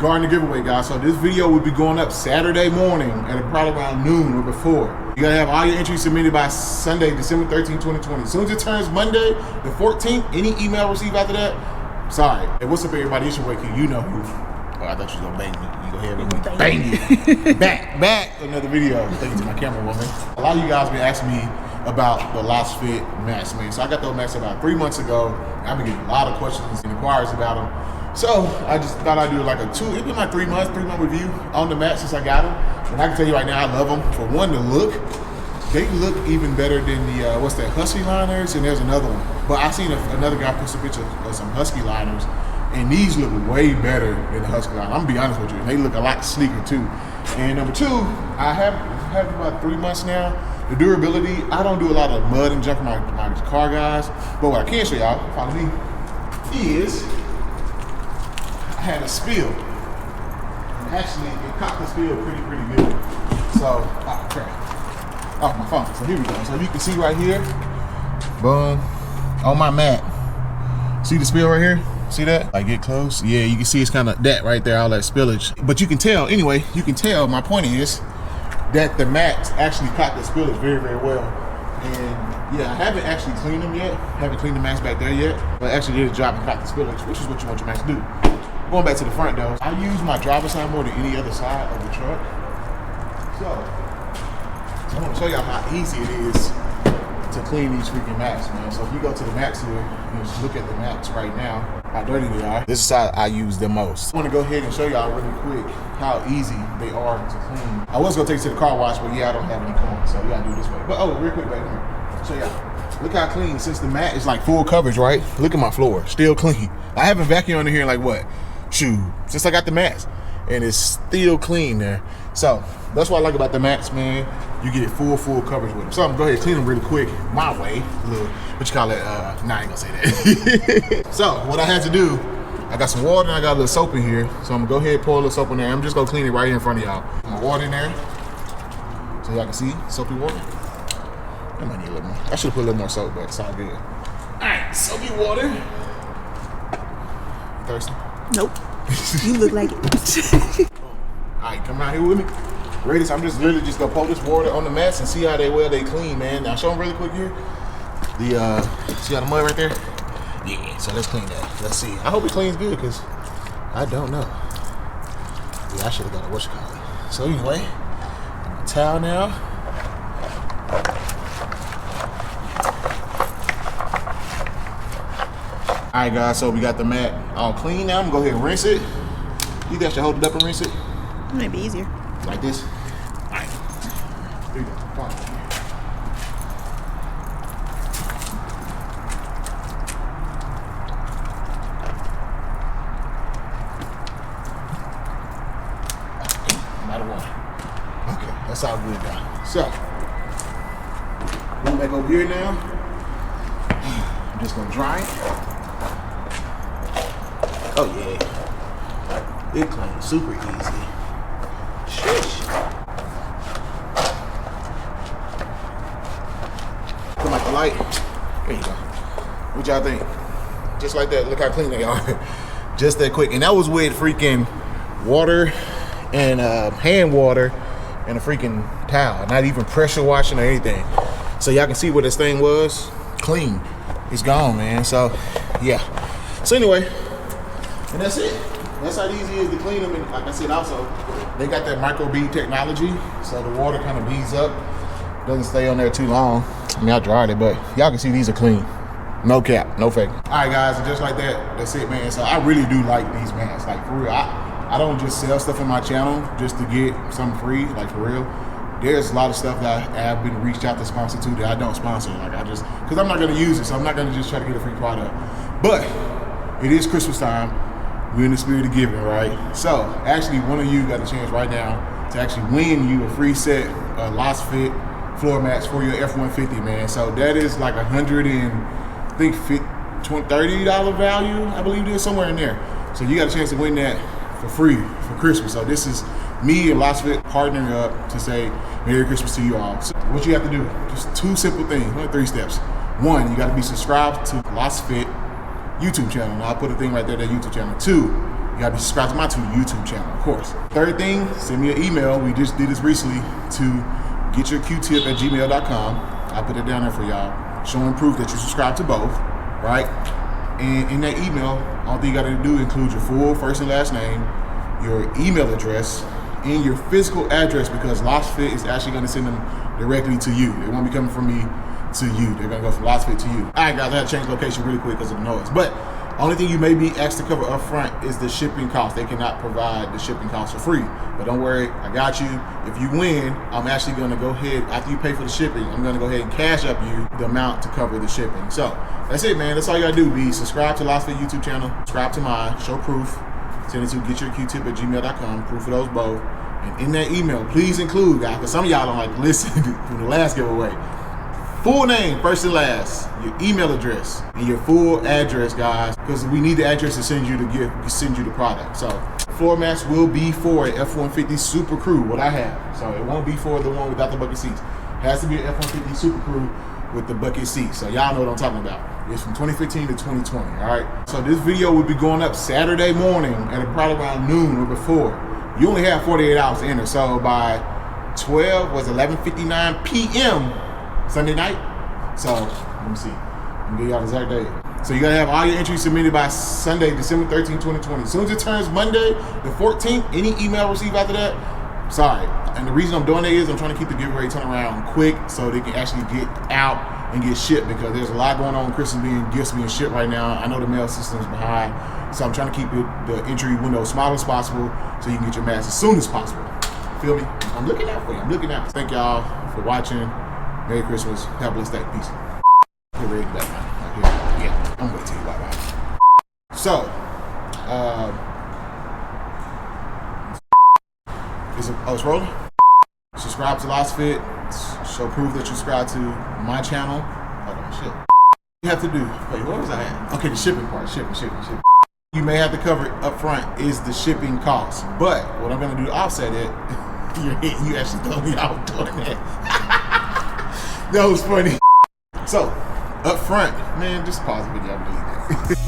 regarding the giveaway, guys. So this video will be going up Saturday morning at probably around noon or before. You gotta have all your entries submitted by Sunday, December 13, 2020. As soon as it turns Monday, the 14th, any email received after that, sorry. Hey, what's up, everybody? It's your boy Q. You know who. Oh, I thought you was gonna bang me. You go ahead and bang it. back another video. Thank you to my camera woman. A lot of you guys been asking me about the Lasfit mats, man. So I got those mats about 3 months ago. I've been getting a lot of questions and inquiries about them. So I just thought I'd do like it's been like 3 month review on the mats since I got them. And I can tell you right now, I love them. For one, the look, they look even better than the, what's that, Husky liners, and there's another one. But I seen another guy post a picture of some Husky liners, and these look way better than the Husky liner. I'm gonna be honest with you, and they look a lot sleeker too. And number two, I have about 3 months now. The durability, I don't do a lot of mud and junk in my car, guys. But what I can show y'all, follow me, is I had a spill. And actually, it caught the spill pretty good. So, oh crap. Oh, my phone. So here we go. So you can see right here, boom, on my mat. See the spill right here? See that? Like, get close. Yeah, you can see it's kind of that right there, all that spillage. But you can tell, anyway, my point is that the mats actually caught the spillage very well. And yeah, I haven't actually cleaned them yet. Haven't cleaned the mats back there yet. But I actually did a job and caught the spillage, which is what you want your mats to do. Going back to the front though, I use my driver's side more than any other side of the truck. So, I want to show y'all how easy it is to clean these freaking mats, man. So if you go to the mats here and just look at the mats right now, how dirty they are. This is how I use the most. I want to go ahead and show y'all really quick how easy they are to clean. I was gonna take it to the car wash, but yeah, I don't have any coins, so we gotta do it this way. But oh, real quick, baby, show y'all. Look how clean, since the mat is like full coverage, right? Look at my floor, still clean. I haven't vacuumed under here in like what? Since I got the mats, and it's still clean there. So that's what I like about the mats, man. You get full coverage with them. So I'm gonna go ahead and clean them really quick my way. Little, what you call it? Nah, I ain't gonna say that. So what I had to do, I got some water and I got a little soap in here. So I'm gonna go ahead and pour a little soap in there. I'm just gonna clean it right here in front of y'all. My water in there, so y'all can see soapy water. I might need a little more. I should have put a little more soap, but it's all good. All right, soapy water. You thirsty? Nope. You look like it. All right, come around here with me. Ready? So I'm just literally just gonna pour this water on the mats and see how they clean, man. Now show them really quick here. See how the mud right there? Yeah, so let's clean that. Let's see. I hope it cleans good, because I don't know. Yeah, I should have got a whatchamacallit. So anyway, my towel now. All right, guys, so we got the mat all clean now. I'm gonna go ahead and rinse it. You guys should hold it up and rinse it. It might be easier. Like this. All right. Here you go. Come on. Not a one. Okay, that's all good now. So, going back over here now. I'm just gonna dry it. Oh yeah, it cleans super easy. Shush. Put like the light. There you go. What y'all think? Just like that. Look how clean they are. Just that quick. And that was with freaking water and hand water and a freaking towel. Not even pressure washing or anything. So y'all can see what this thing was. Clean. It's gone, man. So yeah. So anyway. And that's it. That's how easy it is to clean them. And like I said, also, they got that micro bead technology, so the water kind of beads up. Doesn't stay on there too long. I mean, I dried it, but y'all can see these are clean. No cap, no fake. All right, guys, and just like that, that's it, man. So I really do like these mats. Like, for real, I don't just sell stuff on my channel just to get something free, like, for real. There's a lot of stuff that I have been reached out to sponsor to that I don't sponsor. Like, because I'm not gonna use it, so I'm not gonna just try to get a free product. But it is Christmas time. We're in the spirit of giving, right? So, actually, one of you got a chance right now to actually win you a free set of Lasfit floor mats for your F-150, man. So that is like $30 value, I believe it is, somewhere in there. So you got a chance to win that for free for Christmas. So this is me and Lasfit partnering up to say Merry Christmas to you all. So what you have to do, just two simple things, only 3 steps. One, you gotta be subscribed to Lasfit YouTube channel. Now I'll put a thing right there, that YouTube channel. 2, you gotta be subscribed to my YouTube channel, of course. Third thing, send me an email. We just did this recently to getyourqtip@gmail.com. I put it down there for y'all, showing proof that you subscribe to both, right? And in that email, all thing you gotta do is include your full first and last name, your email address, and your physical address, because Lasfit is actually gonna send them directly to you. They won't be coming from me to you. They're gonna go from Lasfit to you. All right, guys, I had to change location really quick because of the noise. But only thing you may be asked to cover up front is the shipping cost. They cannot provide the shipping cost for free. But don't worry, I got you. If you win, I'm actually gonna go ahead, after you pay for the shipping, I'm gonna go ahead and cash up you the amount to cover the shipping. So that's it, man. That's all you gotta do. Be subscribe to Lasfit YouTube channel, subscribe to mine, show proof, send it to getyourqtip@gmail.com, proof of those both. And in that email, please include, guys, because some of y'all don't like listen from the last giveaway. Full name, first and last, your email address, and your full address, guys, because we need the address to send you the product. So floor mats will be for a F-150 Super Crew, what I have. So it won't be for the one without the bucket seats. It has to be an F-150 Super Crew with the bucket seats. So y'all know what I'm talking about. It's from 2015 to 2020, all right? So this video will be going up Saturday morning at probably around noon or before. You only have 48 hours to enter. So by 11:59 p.m. Sunday night. So let me see. I'm gonna give y'all the exact date. So you gotta have all your entries submitted by Sunday, December 13, 2020. As soon as it turns Monday, the 14th, any email received after that, sorry. And the reason I'm doing that is I'm trying to keep the giveaway turnaround quick so they can actually get out and get shipped, because there's a lot going on with gifts being shipped right now. I know the mail system's behind. So I'm trying to keep the entry window as small as possible so you can get your mask as soon as possible. Feel me? I'm looking out for you. I'm looking out. Thank y'all for watching. Merry Christmas. Have a blessed day. Peace. Get ready back now. Right here. Yeah, I'm gonna tell you bye-bye. So, it's rolling. Subscribe to Lasfit. Show proof that you subscribe to my channel. Hold on, shit. You have to do. Wait, what was I at? Okay, the shipping part. Shipping. You may have to cover it up front is the shipping cost. But what I'm gonna do to offset it, you actually told me I was doing that. That was funny. So, up front, man, just pause the video. I'm delete that.